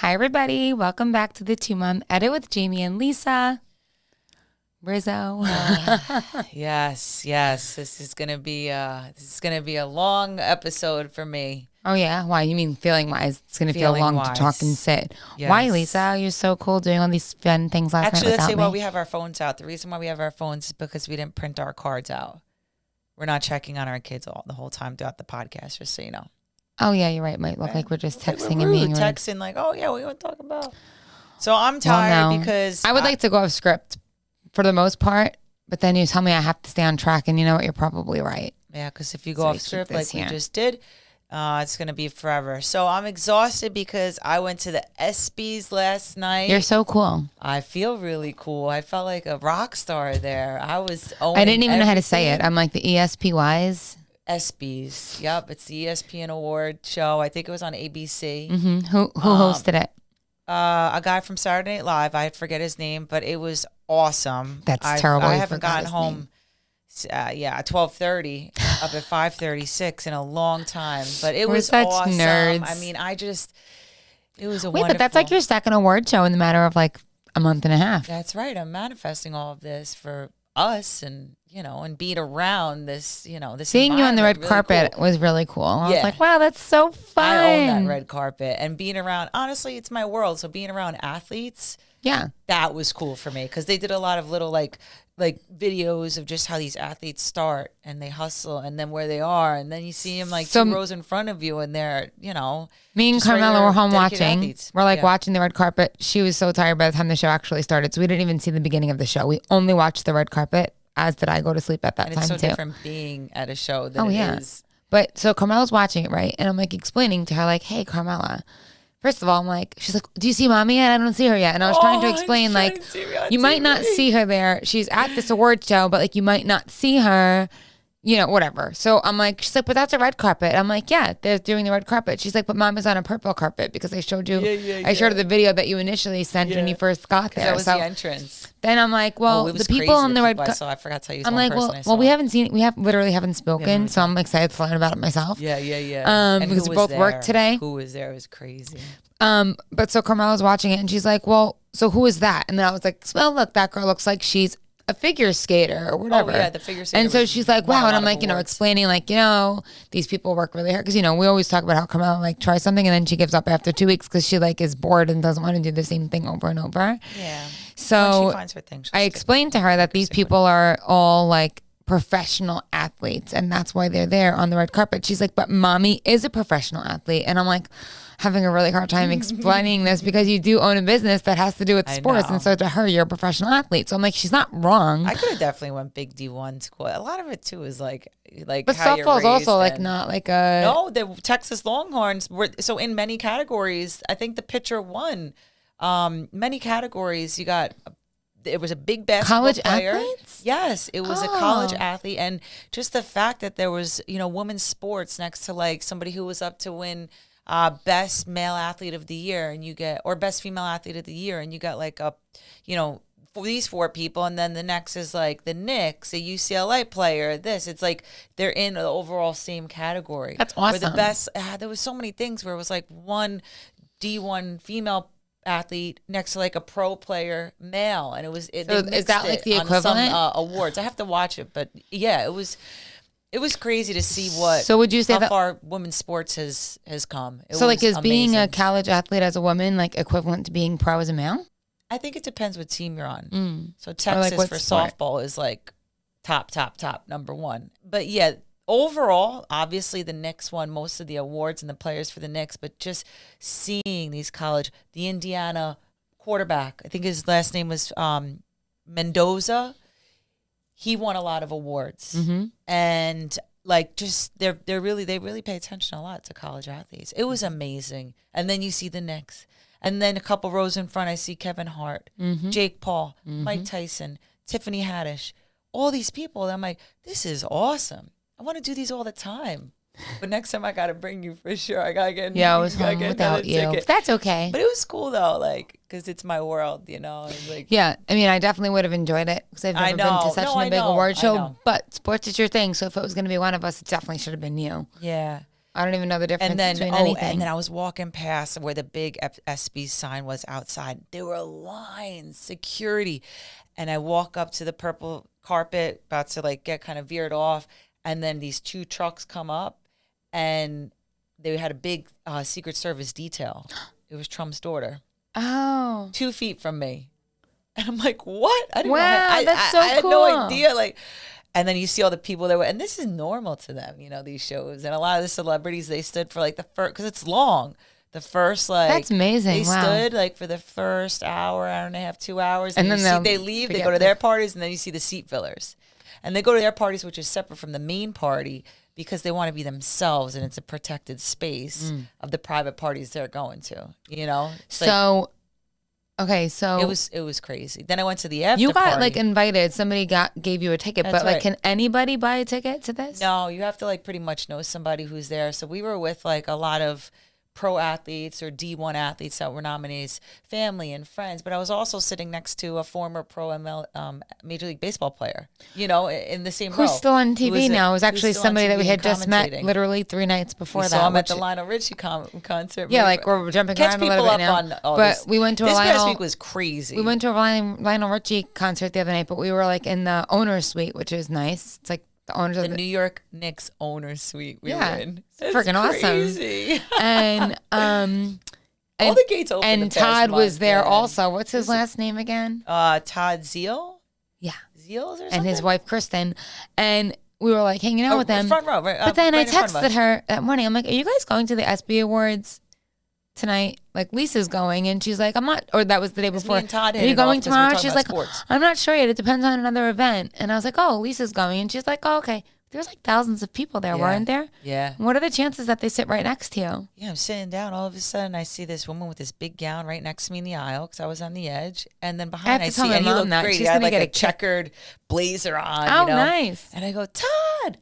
Hi, everybody. Welcome back to the 2-Mom Edit with Jamie and Lisa. Rizzo. Yes. This is gonna be a long episode for me. Oh, yeah? Why? You mean feeling-wise? It's going to feel long to talk and sit. Yes. Why, Lisa? You're so cool doing all these fun things last night without me. Actually, let's say why we have our phones out. The reason why we have our phones is because we didn't print our cards out. We're not checking on our kids the whole time throughout the podcast, just so you know. Oh, yeah, you're right. It might look like we're just texting and being rude. Texting like, oh, yeah, what you want to talk about? So I'm tired because... I would like to go off script for the most part, but then you tell me I have to stay on track, and you know what? You're probably right. Yeah, because if you go off script like we just did... it's going to be forever. So I'm exhausted because I went to the ESPYs last night. You're so cool. I feel really cool. I felt like a rock star there. I didn't even know how to say it. I'm like the ESPYs. ESPYs. Yep. It's the ESPN award show. I think it was on ABC. Mm-hmm. Who hosted it? A guy from Saturday Night Live. I forget his name, but it was awesome. That's terrible. I haven't gotten home. 12:30 up at 5:36 in a long time, but it was awesome. Nerds. I mean, it was a wonderful. But that's like your second award show in the matter of like a month and a half. That's right. I'm manifesting all of this for us, and and being around this, this. Seeing you on the red carpet was really cool. I was like, wow, that's so fun. I own that red carpet, and being around. Honestly, it's my world. So being around athletes, that was cool for me because they did a lot of little like videos of just how these athletes start and they hustle and then where they are, and then you see them like 2 rows in front of you, and they're me and Carmela were home watching athletes. We're like watching the red carpet. She was so tired by the time the show actually started, so we didn't even see the beginning of the show. We only watched the red carpet, as did I go to sleep at that time too. It's so different being at a show than it is. But so Carmela's watching it, right? And I'm like explaining to her like, hey Carmela, first of all, I'm like, she's like, do you see mommy yet? I don't see her yet. And I was trying to explain, like, you might not see her there. She's at this award show, but like, you might not see her, whatever. So I'm like, she's like, but that's a red carpet. I'm like, yeah, they're doing the red carpet. She's like, but mom is on a purple carpet because I showed you, I showed her the video that you initially sent when you first got there. That was the entrance. Then I'm like, well, the people on the red carpet. So I forgot to tell you. I'm like, well, we haven't seen, literally haven't spoken. So I'm excited to learn about it myself. Yeah. Because we both worked today. Who was there? It was crazy. But so Carmela's watching it and she's like, well, so who is that? And then I was like, well, look, that girl looks like she's a figure skater or whatever. Oh, yeah, the figure skater. And so she's like, wow. And I'm like, explaining like, these people work really hard. Because, we always talk about how Carmela like tries something and then she gives up after 2 weeks because she like is bored and doesn't want to do the same thing over and over. Yeah. So she finds her thing, I explained to her that these people are all like professional athletes and that's why they're there on the red carpet. She's like, but mommy is a professional athlete. And I'm like, having a really hard time explaining this because you do own a business that has to do with sports. And so to her, you're a professional athlete. So I'm like, she's not wrong. I could have definitely went big D1 school. A lot of it too is like but how softball's also like not like a... No, the Texas Longhorns were, so in many categories, I think the pitcher won. Many categories, you got... It was a big basketball college player. Athletes? Yes, it was a college athlete. And just the fact that there was, women's sports next to like somebody who was up to win best male athlete of the year, and you get, or best female athlete of the year, and you got like a, for these 4 people, and then the next is like the Knicks, a UCLA player, this. It's like they're in the overall same category. That's awesome. Where the best, there was so many things where it was like one D1 female athlete next to like a pro player male, and it was so is that like the equivalent some, awards? I have to watch it, but yeah, it was crazy to see so would you say how far women's sports has come. So like is being a college athlete as a woman like equivalent to being pro as a male? I think it depends what team you're on. So Texas like for softball is like top number 1, but yeah, overall, obviously the Knicks won most of the awards and the players for the Knicks, but just seeing these the Indiana quarterback, I think his last name was Mendoza. He won a lot of awards, and like just they really pay attention a lot to college athletes. It was amazing. And then you see the Knicks, and then a couple rows in front, I see Kevin Hart, Jake Paul, Mike Tyson, Tiffany Haddish, all these people. And I'm like, this is awesome. I want to do these all the time. But next time I got to bring you for sure. I got to get I was home without you. But that's okay. But it was cool though, like, because it's my world, Like, yeah, I mean, I definitely would have enjoyed it because I've never been to such a big award show. But sports is your thing, so if it was going to be one of us, it definitely should have been you. Yeah. I don't even know the difference between anything. And then I was walking past where the big ESPYs sign was outside. There were lines, security. And I walk up to the purple carpet, about to like get kind of veered off. And then these 2 trucks come up and they had a big Secret Service detail. It was Trump's daughter. Oh. 2 feet from me. And I'm like, what? I didn't know. That's so cool. I had no idea. Like, and then you see all the people that were, and this is normal to them, you know, these shows. And a lot of the celebrities, they stood for like the first, because it's long. The first, like, that's amazing. They stood like for the first hour and a half, 2 hours. And then they leave, they go to their parties, and then you see the seat fillers. And they go to their parties, which is separate from the main party, because they want to be themselves, and it's a protected space of the private parties they're going to, you know? So, okay, so it was crazy. Then I went to the after you got party. like invited. Somebody gave you a ticket, That's but like, right. can anybody buy a ticket to this? No, you have to like pretty much know somebody who's there. So we were with like a lot of pro athletes or D1 athletes that were nominees, family and friends. But I was also sitting next to a former pro Major League Baseball player, you know, in the same row. Who's still on TV now? It was actually somebody that we had just met commentating. literally 3 nights before We that. saw him at the Lionel Richie concert. Yeah, like we're jumping around a little bit now. But we went to a This Lionel. past week was crazy. We went to a Lionel Richie concert the other night, but we were like in the owner's suite, which is nice. It's like the owners of New York Knicks owner's suite we were in. It's freaking awesome. And all the gates open. And Todd was there also. What's his last name again? Todd Zeal. Yeah, Zeals or something. And his wife Kristen. And we were like hanging out with them. Front row, right? But then I texted her that morning. I'm like, "Are you guys going to the ESPY Awards tonight?" Like Lisa's going, and she's like, "I'm not." Or that was the day before. Me and Todd Are you going tomorrow? She's like, sports. "I'm not sure yet. It depends on another event." And I was like, "Oh, Lisa's going," and she's like, "Oh, okay." There's like thousands of people there, weren't there? Yeah. What are the chances that they sit right next to you? Yeah, I'm sitting down. All of a sudden, I see this woman with this big gown right next to me in the aisle because I was on the edge. And then behind, I see, and he looked great. He had like a checkered blazer on. Oh, you know? Nice. And I go, Todd.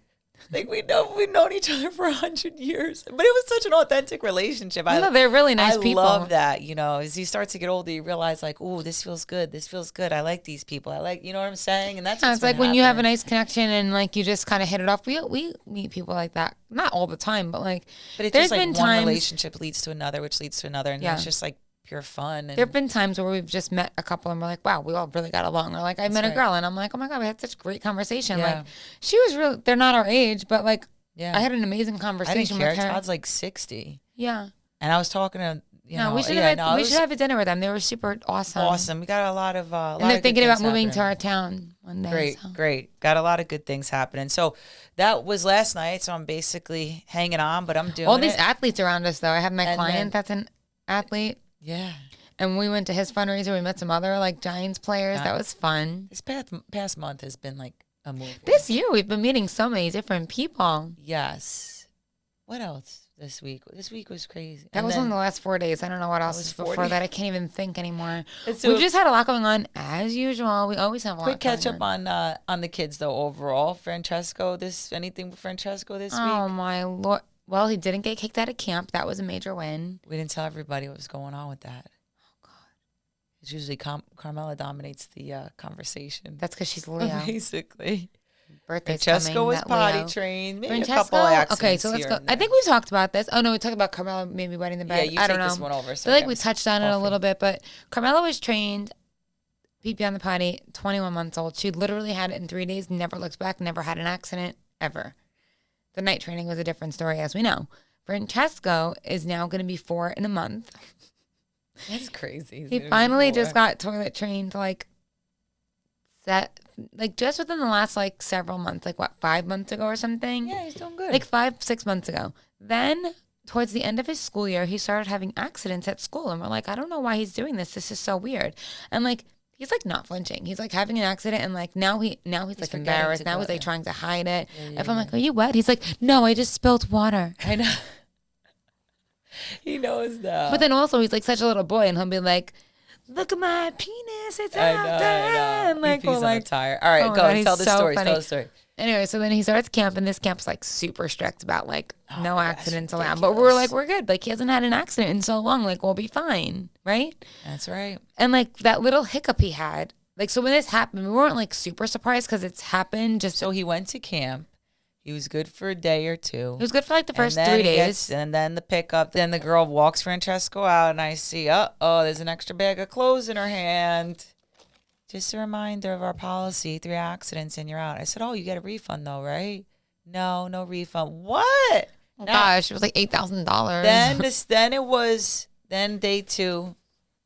Like we've known each other for 100 years, but it was such an authentic relationship. I know they're really nice people. I love that. You know, as you start to get older, you realize like, oh, this feels good. This feels good. I like these people. I like, you know what I'm saying? And that's it's like when you have a nice connection and like you just kind of hit it off. We meet people like that, not all the time, but like. But it's just like one relationship leads to another, which leads to another, and that's just like pure fun. And there have been times where we've just met a couple and we're like, wow, we all really got along. Or like I met a girl and I'm like, oh my god, we had such a great conversation. Yeah. Like she was really. They're not our age, but like. Yeah, I had an amazing conversation with her. Todd's like 60. Yeah, and I was talking to we should have a dinner with them. They were super awesome. Awesome. We got a lot of and they're thinking about moving to our town one day. Great. Got a lot of good things happening. So that was last night. So I'm basically hanging on, but I'm doing all these athletes around us though. I have my client that's an athlete. Yeah. And we went to his fundraiser. We met some other like Giants players. That was fun. This past month has been like a movie. This year we've been meeting so many different people. Yes. What else this week? This week was crazy. That was in the last 4 days. I don't know what else was before that. I can't even think anymore. So we've just had a lot going on as usual. We always have a lot. Quick catch up on the kids though. Overall, Francesco. Anything with Francesco this week? Oh my Lord! Well, he didn't get kicked out of camp. That was a major win. We didn't tell everybody what was going on with that. It's usually Carmela dominates the conversation. That's because she's Leo. Basically. Birthday's Francesco coming, was potty Leo. trained. Maybe Francesco? A couple of accidents. Okay, so let's go. I think we talked about this. Oh, no, we talked about Carmela maybe wetting the bed. Yeah, you I don't know. this one over. So I feel like we touched on it a little bit, but Carmela was trained, pee on the potty, 21 months old. She literally had it in 3 days, never looked back, never had an accident, ever. The night training was a different story, as we know. Francesco is now going to be 4 in a month. That's crazy. He finally just got toilet trained just within the last several months, 5 months ago or something. Yeah, he's doing good. 5-6 months ago. Then towards the end of his school year, he started having accidents at school, and we're like, I don't know why he's doing this. This is so weird. And he's not flinching. He's having an accident, and now he's embarrassed. Now he's trying to hide it. If I'm like, are you wet? He's like, no, I just spilled water. I know. He knows that. But then also he's such a little boy, and he'll be like, look at my penis, it's out there. And he pees on a tire. All right, go tell the story. Tell the story. Anyway, so then he starts camp, and this camp's super strict about no accidents allowed. But we're we're good. He hasn't had an accident in so long. We'll be fine, right? That's right. And that little hiccup he had, so when this happened, we weren't super surprised because it's happened. So he went to camp. He was good for a day or two. He was good for like the first 3 days. And then the pickup. Then the girl walks Francesco out, and I see, there's an extra bag of clothes in her hand. Just a reminder of our policy, 3 accidents and you're out. I said, you get a refund though, right? No refund. What? Oh, gosh, it was like $8,000. Then day 2,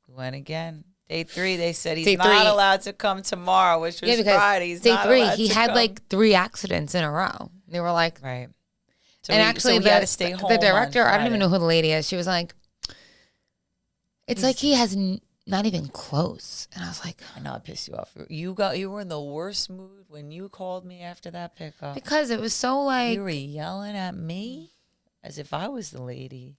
we went again. Day 3, they said he's not allowed to come tomorrow, which was Friday. Day 3, he had like 3 accidents in a row. They were like, right. So he had to stay home. The director, I don't even know who the lady is. She was like, it's like he has not even close. And I was like, I know I pissed you off. You were in the worst mood when you called me after that pickup. Because it was so like, you were yelling at me as if I was the lady.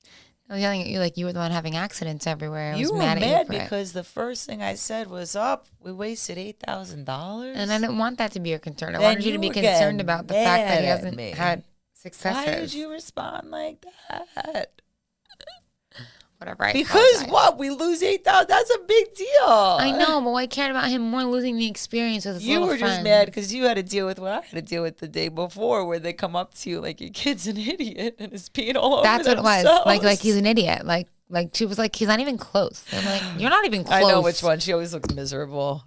I was yelling at you like you were the one having accidents everywhere. You were mad because the first thing I said was, we wasted $8,000. And I didn't want that to be your concern. I wanted you to be concerned about the fact that he hasn't had successes. Why did you respond like that? Whatever. Because what? We lose $8,000. That's a big deal. I know, but I cared about him more losing the experience with his little friends. You were just mad because you had to deal with what I had to deal with the day before, where they come up to you like your kid's an idiot and is peeing all over themselves. That's what it was. Like he's an idiot. Like she was like, he's not even close. I'm like, you're not even close. I know which one. She always looks miserable.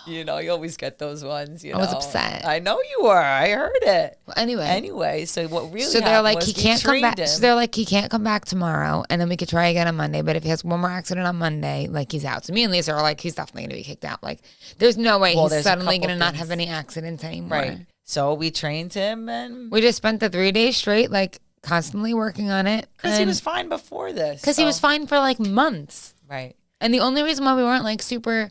You always get those ones. I was upset. I know you were. I heard it. Well, anyway, so what really? So they're like, he can't come back. So they're like, he can't come back tomorrow, and then we could try again on Monday. But if he has one more accident on Monday, like he's out. So me and Lisa are like, he's definitely gonna be kicked out. Like, there's no way he's suddenly gonna not have any accidents anymore. Right. So we trained him, and we just spent the 3 days straight, like constantly working on it. Because he was fine before this. Because he was fine for like months. Right. And the only reason why we weren't like super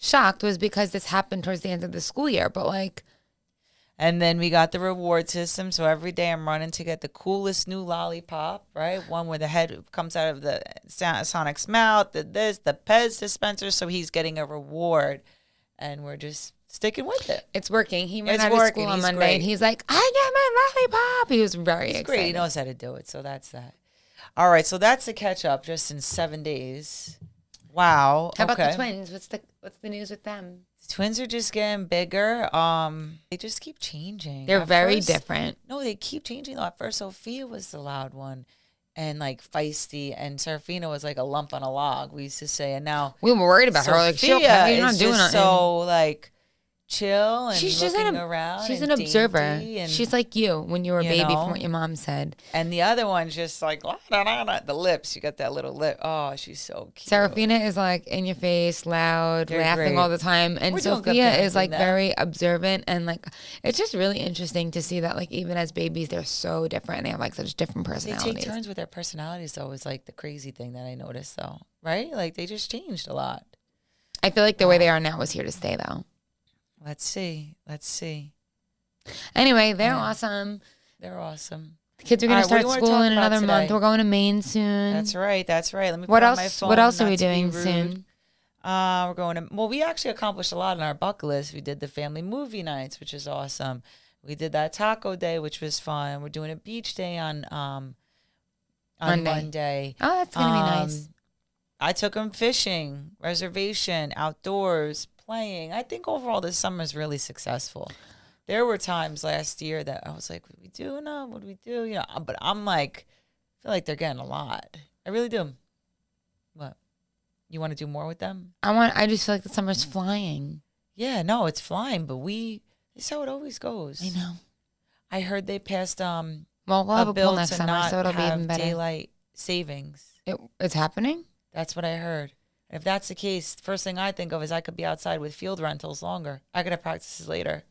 shocked was because this happened towards the end of the school year. But like, and then we got the reward system. So every day I'm running to get the coolest new lollipop, right? One where the head comes out of the Sonic's mouth, the Pez dispenser. So he's getting a reward, and we're just sticking with it. It's working. He ran out of school on Monday, and he's like, I got my lollipop. He was very excited. Great. He knows how to do it. So that's that. All right. So that's the catch up just in 7 days. Wow. How about the twins? What's the news with them? The twins are just getting bigger. They just keep changing. They're very different. No, they keep changing. At first, Sophia was the loud one and like feisty, and Serafina was like a lump on a log, we used to say. And now we were worried about her. Like, she's okay. You're not doing nothing. So like chill and she's looking around. She's an observer. And, she's like you when you were a baby, from what your mom said. And the other one's just like the lips. You got that little lip. Oh, she's so cute. Serafina is like in your face, loud, laughing all the time, and Sophia is like very observant, and like it's just really interesting to see that like even as babies they're so different. They have like such different personalities. They take turns with their personalities though. Is like the crazy thing that I noticed though, right? Like they just changed a lot. I feel like the way they are now is here to stay though. Let's see. Anyway, they're awesome. They're awesome. The kids are going to start school in another month. We're going to Maine soon. That's right. Let me put on my phone. What else are we doing soon? We're going to, we actually accomplished a lot on our bucket list. We did the family movie nights, which is awesome. We did that taco day, which was fun. We're doing a beach day on Monday. Oh, that's going to be nice. I took them fishing, reservation, outdoors, playing. I think overall this summer is really successful. There were times last year that I was like, what do we do now? What do we do? But I'm like, I feel like they're getting a lot. I really do. What? You want to do more with them? I just feel like the summer's flying. Yeah, no, it's flying, but it's how it always goes. I know. I heard they passed well, we'll have a bill next summer, so it'll be even better. Daylight savings. It's happening? That's what I heard. If that's the case, first thing I think of is I could be outside with field rentals longer. I could have practices later.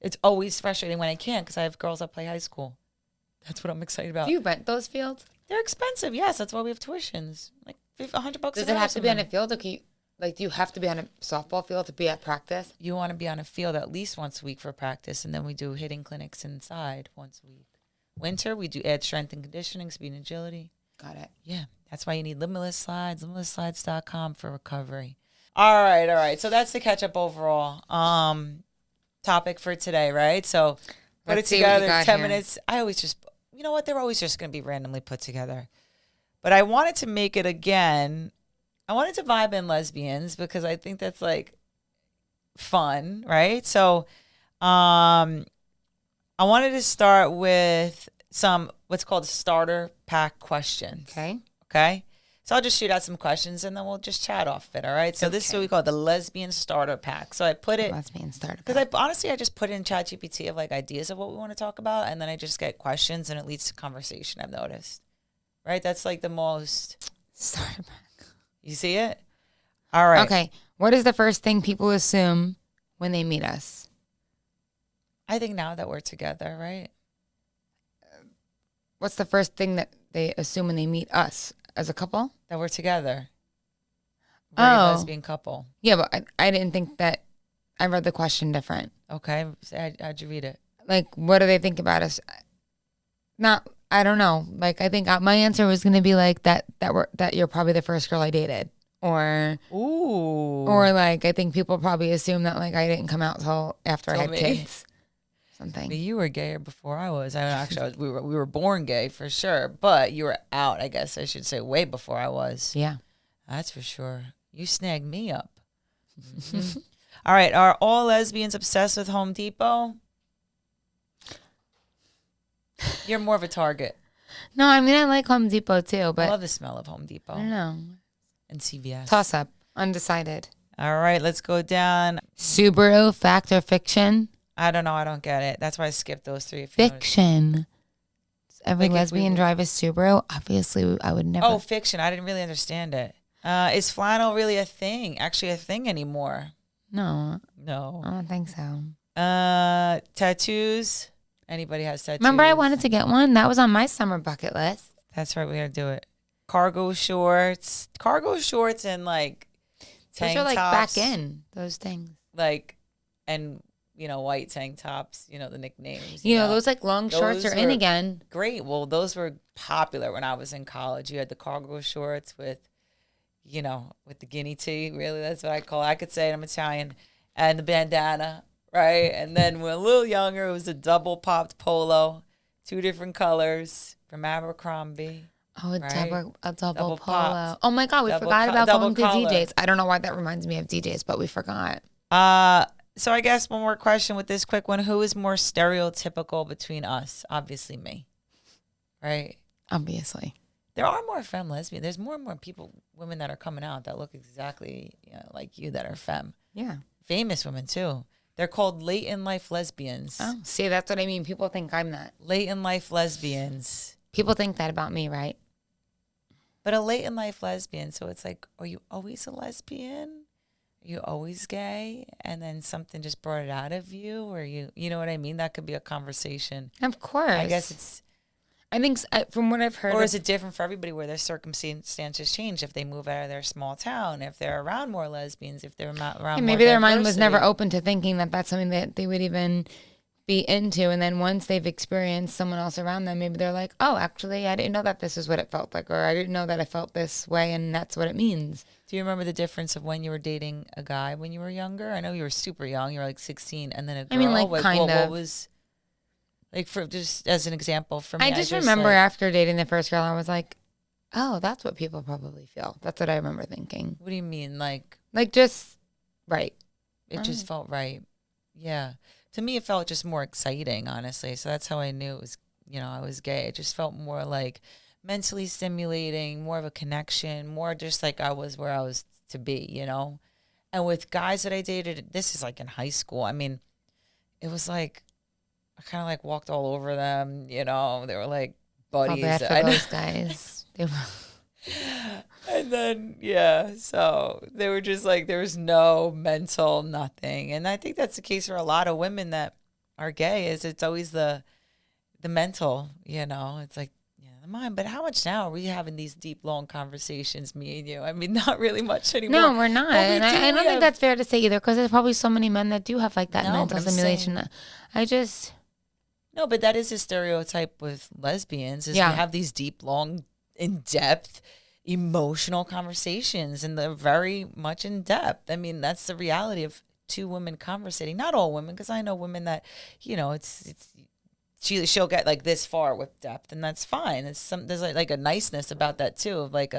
It's always frustrating when I can't because I have girls that play high school. That's what I'm excited about. Do you rent those fields? They're expensive. Yes, that's why we have tuitions. Like $100. Does it have to be on a field? Or do you have to be on a softball field to be at practice? You want to be on a field at least once a week for practice, and then we do hitting clinics inside once a week. Winter, we do add strength and conditioning, speed and agility. Got it. Yeah. That's why you need limitless slides, limitlessslides.com for recovery. All right. So that's the catch up overall topic for today, right? So put it together, 10 minutes. I always just, you know what? They're always just going to be randomly put together. But I wanted to make it again. I wanted to vibe in lesbians because I think that's like fun, right? So I wanted to start with some what's called starter pack questions. Okay. So I'll just shoot out some questions and then we'll just chat off it. All right. So this is what we call the lesbian starter pack. So I put it lesbian starter pack because I just put in ChatGPT of like ideas of what we want to talk about, and then I just get questions and it leads to conversation. I've noticed. Right. That's like the most starter pack. You see it? All right. Okay. What is the first thing people assume when they meet us? I think now that we're together, right? What's the first thing that they assume when they meet us as a couple? That we're together. We're a lesbian couple. Yeah, but I didn't think that. I read the question different. Okay. How'd you read it? Like, what do they think about us? I don't know. Like, I think my answer was going to be like that you're probably the first girl I dated. Or like, I think people probably assume that like I didn't come out till after I had kids. Something. But you were gayer before I was. We were born gay for sure, but you were out, I guess I should say, way before I was. Yeah. That's for sure. You snagged me up. Mm-hmm. All right. Are all lesbians obsessed with Home Depot? You're more of a Target. No, I mean, I like Home Depot too, but I love the smell of Home Depot. I don't know. And CVS. Toss up. Undecided. All right. Let's go down. Subaru, fact or fiction? I don't know. I don't get it. That's why I skipped those three. Fiction. Does every lesbian drive a Subaru? Obviously, I would never. Oh, fiction. I didn't really understand it. Is flannel really a thing? Actually a thing anymore? No. No. I don't think so. Tattoos. Anybody has tattoos? Remember I wanted to get one? That was on my summer bucket list. That's right. We got to do it. Cargo shorts. Cargo shorts and like tank those are like tops. back in. Those things. Like, and white tank tops, the nicknames. You know, those like long shorts are in again. Great. Well, those were popular when I was in college. You had the cargo shorts with, with the guinea tee. Really, that's what I call it. I could say it. I'm Italian. And the bandana, right? And then when a little younger, it was a double popped polo, 2 different colors from Abercrombie. Oh, a double polo. Popped. Oh my God, we forgot about going to DJs. I don't know why that reminds me of DJs, but we forgot. So I guess one more question with this quick one. Who is more stereotypical between us? Obviously me. Right? Obviously. There are more femme lesbians. There's more and more women that are coming out that look exactly like you that are femme. Yeah. Famous women too. They're called late in life lesbians. Oh, see, that's what I mean. People think I'm that. Late in life lesbians. People think that about me, right? But a late in life lesbian, so it's like, are you always a lesbian? Are you always gay? And then something just brought it out of you? Or you know what I mean? That could be a conversation. Of course. I guess it's... I think from what I've heard... Or is it different for everybody where their circumstances change if they move out of their small town, if they're around more lesbians, if they're around more maybe their mind was never open to thinking that that's something that they would even be into. And then once they've experienced someone else around them, maybe they're like, oh, actually, I didn't know that this is what it felt like. Or I didn't know that I felt this way and that's what it means. Do you remember the difference of when you were dating a guy when you were younger? I know you were super young. You were like 16. And then a girl. I mean, like kind of. What was... Like, for just as an example, for me, I just remember after dating the first girl, I was like, oh, that's what people probably feel. That's what I remember thinking. What do you mean? Like just right. It just felt right. Yeah. To me, it felt just more exciting, honestly. So that's how I knew it was, I was gay. It just felt more like mentally stimulating, more of a connection, more just like I was where I was to be, And with guys that I dated, this is like in high school. I mean, it was like, I kind of like walked all over them, They were like buddies. Felt bad for those guys. They were. And then, so they were just like, there was no mental nothing. And I think that's the case for a lot of women that are gay is it's always the mental, It's like, the mind. But how much now are we having these deep, long conversations, me and you? I mean, not really much anymore. No, we're not. And I don't think that's fair to say either because there's probably so many men that do have like that mental stimulation. No, but that is a stereotype with lesbians is we have these deep, long, in-depth, emotional conversations and they're very much in depth. I mean, that's the reality of 2 women conversating. Not all women, because I know women that, she'll get like this far with depth and that's fine. There's like a niceness about that too. Of like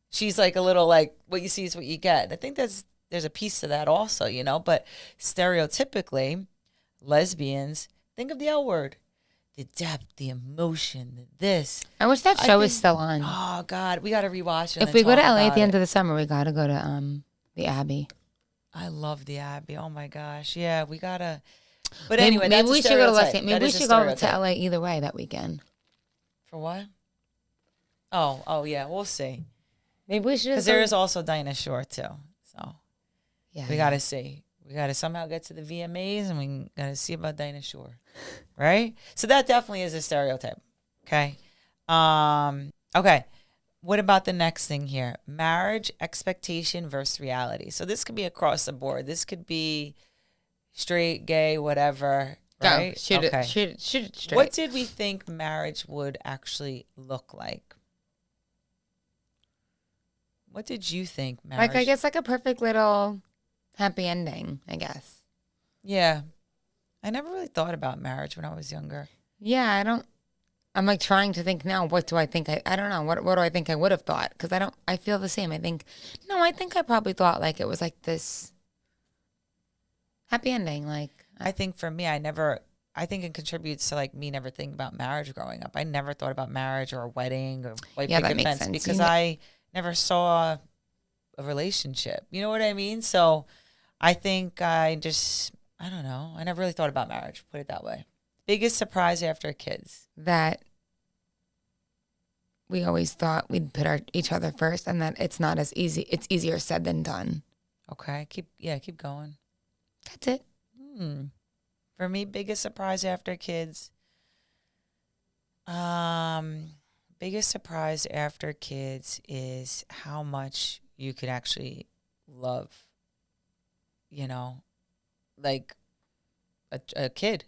she's like a little like what you see is what you get. I think there's a piece to that also, but stereotypically lesbians, Think of the L word. The depth, the emotion, this. I wish that show was still on. Oh, God. We got to rewatch it. If we go to LA at the end of the summer, we got to go to the Abbey. I love the Abbey. Oh, my gosh. Yeah, we got to. But maybe, anyway, maybe we should go to Lesbian. Maybe we should go to LA either way that weekend. For what? Oh, yeah. We'll see. Maybe we should. Because there is also Dinah Shore, too. So yeah, we got to see. We got to somehow get to the VMAs, and we got to see about Dinah Shore. Right? So that definitely is a stereotype. Okay. Okay. What about the next thing here? Marriage expectation versus reality. So this could be across the board. This could be straight, gay, whatever. Right? Go. Shoot it straight. What did we think marriage would actually look like? What did you think marriage? Like, I guess like a perfect little happy ending, I guess. Yeah. I never really thought about marriage when I was younger. Yeah, I'm like trying to think now, what do I think? I don't know. What do I think I would have thought? Because I feel the same. I think I probably thought like it was like this happy ending. Like, I think for me, I think it contributes to like me never thinking about marriage growing up. I never thought about marriage or a wedding or white picket fence because I never saw a relationship. You know what I mean? So I think I don't know. I never really thought about marriage, put it that way. Biggest surprise after kids? That we always thought we'd put each other first and that it's not as easy. It's easier said than done. Okay. Keep going. That's it. For me, biggest surprise after kids. Biggest surprise after kids is how much you could actually love, like a kid.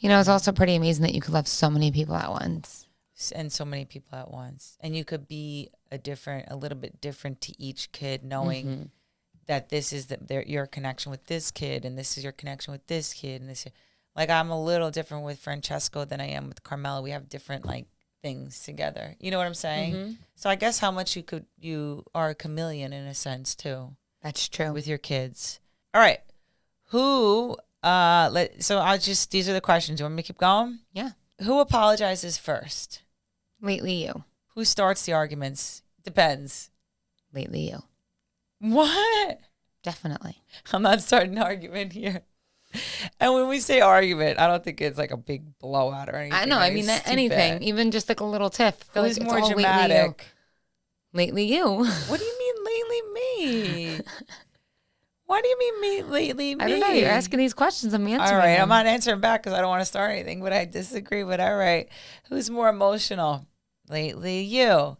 It's also pretty amazing that you could love so many people at once. And so many people at once. And you could be a little bit different to each kid, knowing that this is your connection with this kid, and this is your connection with this kid, and this. Like, I'm a little different with Francesco than I am with Carmela. We have different like things together. You know what I'm saying? So I guess how much you are a chameleon in a sense too. That's true. With your kids. All right. Who? These are the questions. You want me to keep going? Yeah. Who apologizes first? Lately, you. Who starts the arguments? Depends. Lately, you. What? Definitely. I'm not starting an argument here. And when we say argument, I don't think it's like a big blowout or anything. I know. I mean, anything, even just like a little tiff. Who's more dramatic? Lately, you. What do you mean, lately me? What do you mean, lately me? I don't know. You're asking these questions. I'm answering. All right, them. I'm not answering back because I don't want to start anything, but I disagree. But all right, who's more emotional? Lately, you.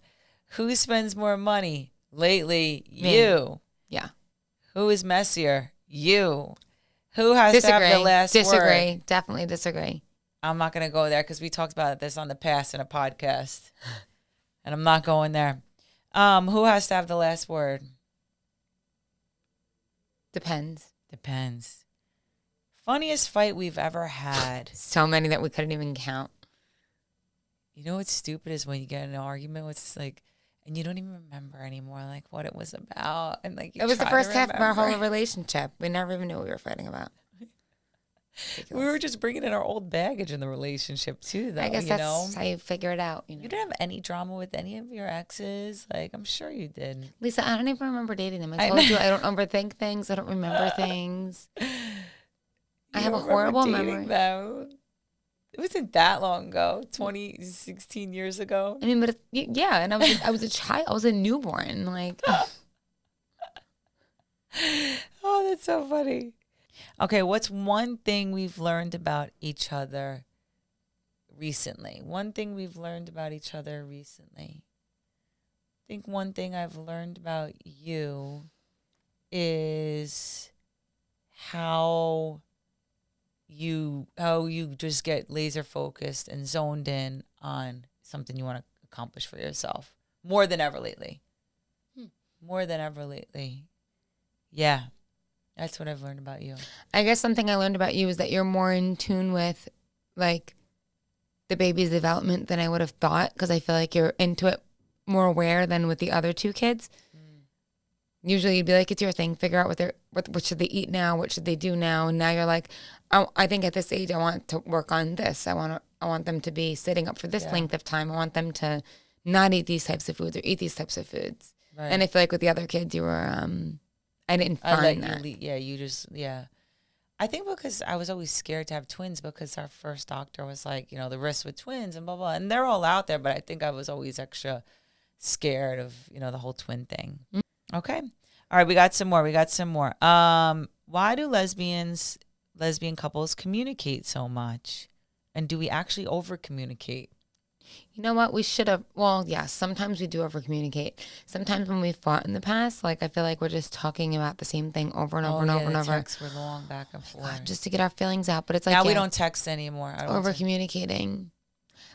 Who spends more money? Lately, me. You. Yeah. Who is messier? You. Who has to have the last word? Definitely disagree. I'm not going to go there because we talked about this on the past in a podcast. And I'm not going there. Who has to have the last word? Depends. Funniest fight we've ever had. So many that we couldn't even count. You know what's stupid is when you get in an argument with like, and you don't even remember anymore, like what it was about, and like it was the first half of our whole relationship. We never even knew what we were fighting about. We were just bringing in our old baggage in the relationship too, though. I guess that's how you figure it out. You didn't have any drama with any of your exes, like I'm sure you did. Lisa, I don't even remember dating them. I told you I don't overthink things. I don't remember things. I have a horrible memory. Them. It wasn't that long ago, 16 years ago. I mean, but yeah, and I was a child. I was a newborn. Like, oh, that's so funny. Okay, what's one thing we've learned about each other recently? One thing we've learned about each other recently. I think one thing I've learned about you is how you just get laser focused and zoned in on something you want to accomplish for yourself more than ever lately. More than ever lately. Yeah. That's what I've learned about you. I guess something I learned about you is that you're more in tune with like the baby's development than I would have thought, because I feel like you're into it more aware than with the other two kids. Usually you'd be like, it's your thing. Figure out what should they eat now? What should they do now? And now you're like, I think at this age, I want to work on this. I want them to be sitting up for this length of time. I want them to not eat these types of foods or eat these types of foods. Right. And I feel like with the other kids, you were, I didn't find that. I think because I was always scared to have twins because our first doctor was like, the risk with twins and blah, blah. And they're all out there, but I think I was always extra scared of, the whole twin thing. Mm-hmm. Okay. All right. We got some more. Why do lesbian couples communicate so much? And do we actually over communicate? You know what? We should have. Well, yeah, sometimes we do over communicate. Sometimes when we fought in the past, like I feel like we're just talking about the same thing over and over and over and over. Texts were long back and forth. Just to get our feelings out. But it's like now we don't text anymore. Over communicating.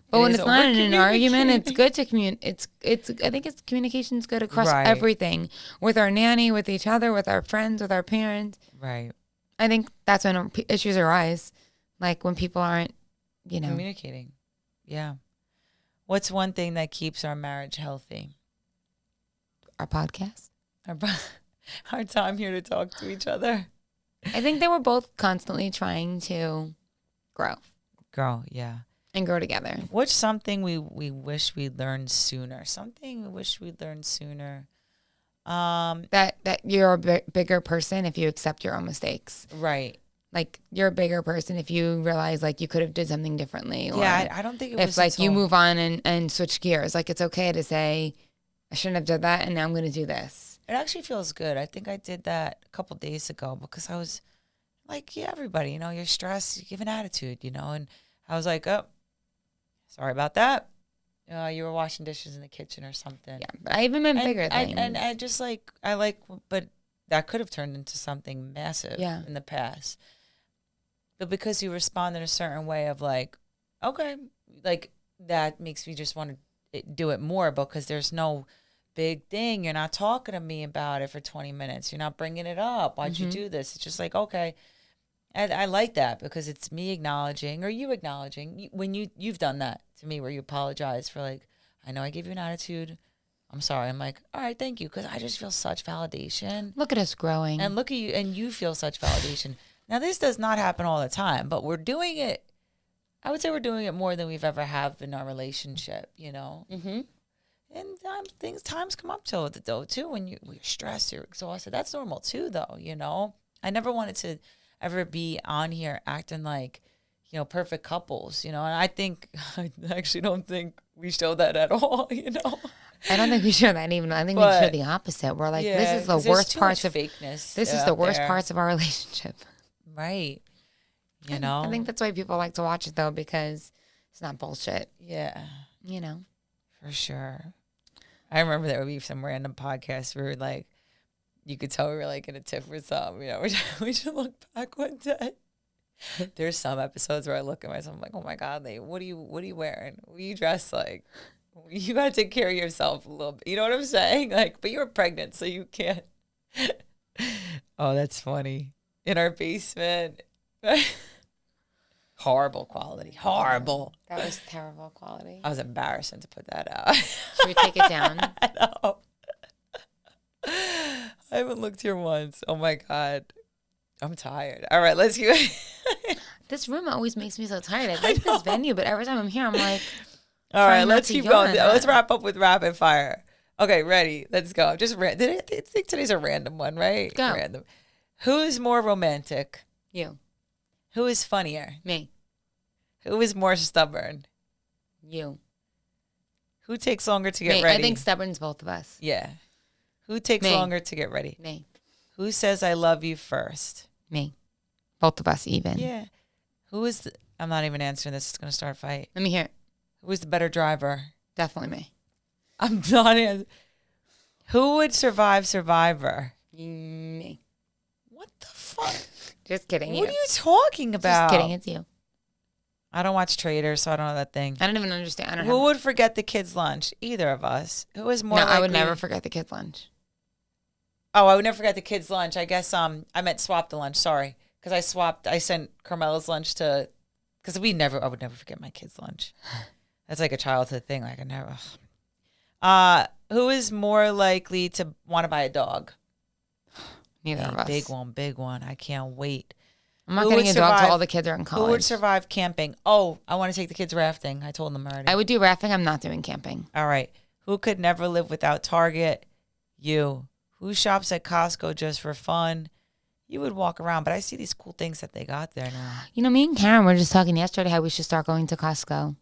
But when it's not in an argument, it's good to communicate. I think communication's good across everything. With our nanny, with each other, with our friends, with our parents. Right. I think that's when issues arise. Like when people aren't, communicating. Yeah. What's one thing that keeps our marriage healthy? Our podcast. Our time here to talk to each other. I think they were both constantly trying to grow. Grow, yeah. And grow together. What's something we wish we'd learned sooner? Something we wish we'd learned sooner. That you're a bigger person if you accept your own mistakes. Right. Like you're a bigger person if you realize like you could have did something differently. Or I don't think it was. If like you move on and switch gears, like it's okay to say, I shouldn't have done that, and now I'm going to do this. It actually feels good. I think I did that a couple days ago because I was like, everybody, you're stressed, you give an attitude, and I was like, oh, sorry about that. You were washing dishes in the kitchen or something. Yeah, but I even meant bigger things. And I just but that could have turned into something massive in the past. But because you respond in a certain way of like, okay, like that makes me just want to do it more because there's no big thing. You're not talking to me about it for 20 minutes. You're not bringing it up. Why'd you do this? It's just like, okay. And I like that because it's me acknowledging or you acknowledging when you've done that to me where you apologize for like, I know I gave you an attitude. I'm sorry. I'm like, all right, thank you. Because I just feel such validation. Look at us growing. And look at you. And you feel such validation. Now, this does not happen all the time, but we're doing it. I would say we're doing it more than we've ever have in our relationship, Mm-hmm. And times come up to it, though, too, when you're stressed, you're exhausted. That's normal, too, though, I never wanted to ever be on here acting like, perfect couples, And I actually don't think we show that at all, I don't think we show that even. I think we show the opposite. We're like, this is the worst parts of fakeness. This is the worst parts of our relationship. Right. I think that's why people like to watch it though, because it's not bullshit. Yeah. For sure. I remember there would be some random podcast where like you could tell we were like in a tiff with some, we should look back one day. There's some episodes where I look at myself, I'm like, oh my God, what are you wearing? What are you dressed like? You got to take care of yourself a little bit. You know what I'm saying? Like, but you were pregnant, so you can't. Oh, that's funny. In our basement. Horrible quality. Horrible. That was terrible quality. I was embarrassing to put that out. Should we take it down? No. I haven't looked here once. Oh my God. I'm tired. All right, let's go. This room always makes me so tired. I like this venue, but every time I'm here, I'm like, all right, let's keep going. Let's wrap up with rapid fire. Okay, ready. Let's go. I think today's a random one, right? Go. Random. Who is more romantic? You. Who is funnier? Me. Who is more stubborn? You. Who takes longer to get ready? I think stubborn's both of us. Yeah. Who takes longer to get ready? Me. Who says I love you first? Me. Both of us even. Yeah. I'm not even answering this. It's going to start a fight. Let me hear it. Who is the better driver? Definitely me. I'm not answering. Who would survive Survivor? Me. What the fuck? Just kidding. What are you talking about? Just kidding. It's you. I don't watch Traders, so I don't know that thing. I don't even understand. Who would forget the kids' lunch? Either of us. Who is more likely? I would never forget the kids' lunch. Oh, I would never forget the kids' lunch. I guess I meant swap the lunch. Sorry. Because I sent Carmela's lunch to, because I would never forget my kids' lunch. That's like a childhood thing. Like I never. Who is more likely to want to buy a dog? Neither of us. Big one. I can't wait. I'm not getting a dog till all the kids are in college. Who would survive camping? Oh, I want to take the kids rafting. I told them already. I would do rafting. I'm not doing camping. All right. Who could never live without Target? You. Who shops at Costco just for fun? You would walk around, but I see these cool things that they got there now. You know, me and Karen were just talking yesterday how we should start going to Costco.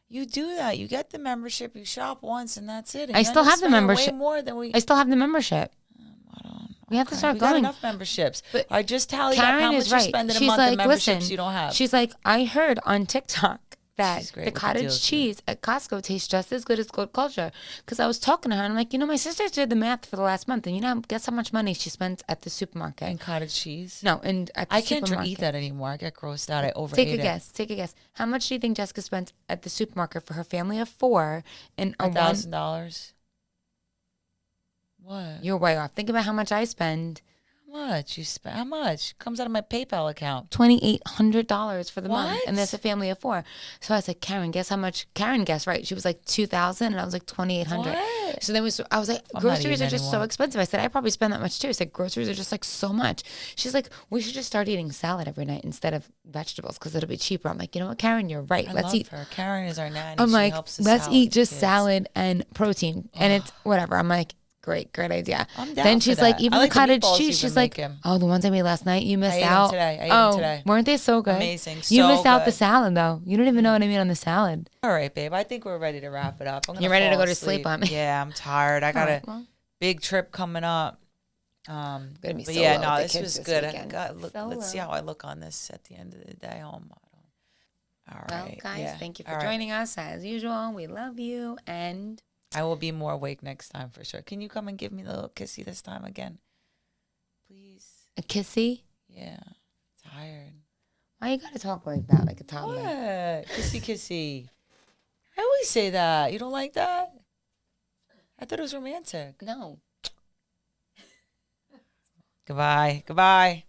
You do that. You get the membership. You shop once, and that's it. And I still have the membership. Way more than we. I still have the membership. We have to start going. We got enough memberships. But I just tallied Karen up how much is right. you spend in a She's month like, in memberships listen, you don't have. She's like, I heard on TikTok that the cottage deals, cheese at Costco tastes just as good as Gold Culture. Because I was talking to her, and I'm like, you know, my sister did the math for the last month, and you know, guess how much money she spent at the supermarket? And cottage cheese? No, and at the I can't supermarket. eat that anymore. I get grossed out. I overate it. Take a guess. How much do you think Jessica spent at the supermarket for her family of 4 and $1,000? What? You're way off. Think about how much I spend. How much you spend? How much comes out of my PayPal account? $2,800 for the month, and there's a family of 4. So I said, Karen, guess how much? Karen guessed right. She was like $2,000, and I was like $2,800. So then I was like, groceries are just so expensive. I said, I probably spend that much too. I said, groceries are just like so much. She's like, we should just start eating salad every night instead of vegetables because it'll be cheaper. I'm like, you know what, Karen, you're right. Let's eat. Her. Karen is our nanny. I'm she like, helps let's eat just kids. salad and protein, and it's whatever. I'm like. Great idea. I'm down then she's for like, that. even like the cottage meatballs cheese. She's like, oh, the ones I made last night. You missed out. I ate them today. Weren't they so good? Amazing. You so missed out good. the salad though. You don't even know what I mean on the salad. All right, babe. I think we're ready to wrap it up. You're ready to go to sleep on me. Yeah, I'm tired. I got a big trip coming up. Gonna be but solo yeah, no, with the this was kids good. weekend. Let's see how I look on this at the end of the day. Oh my. All right, well, guys, thank you for All joining us as usual. We love you, and I will be more awake next time for sure. Can you come and give me the little kissy this time again? Please. A kissy? Yeah. Tired. Why you gotta talk like that, like a toddler? What? Kissy. I always say that. You don't like that? I thought it was romantic. No. Goodbye.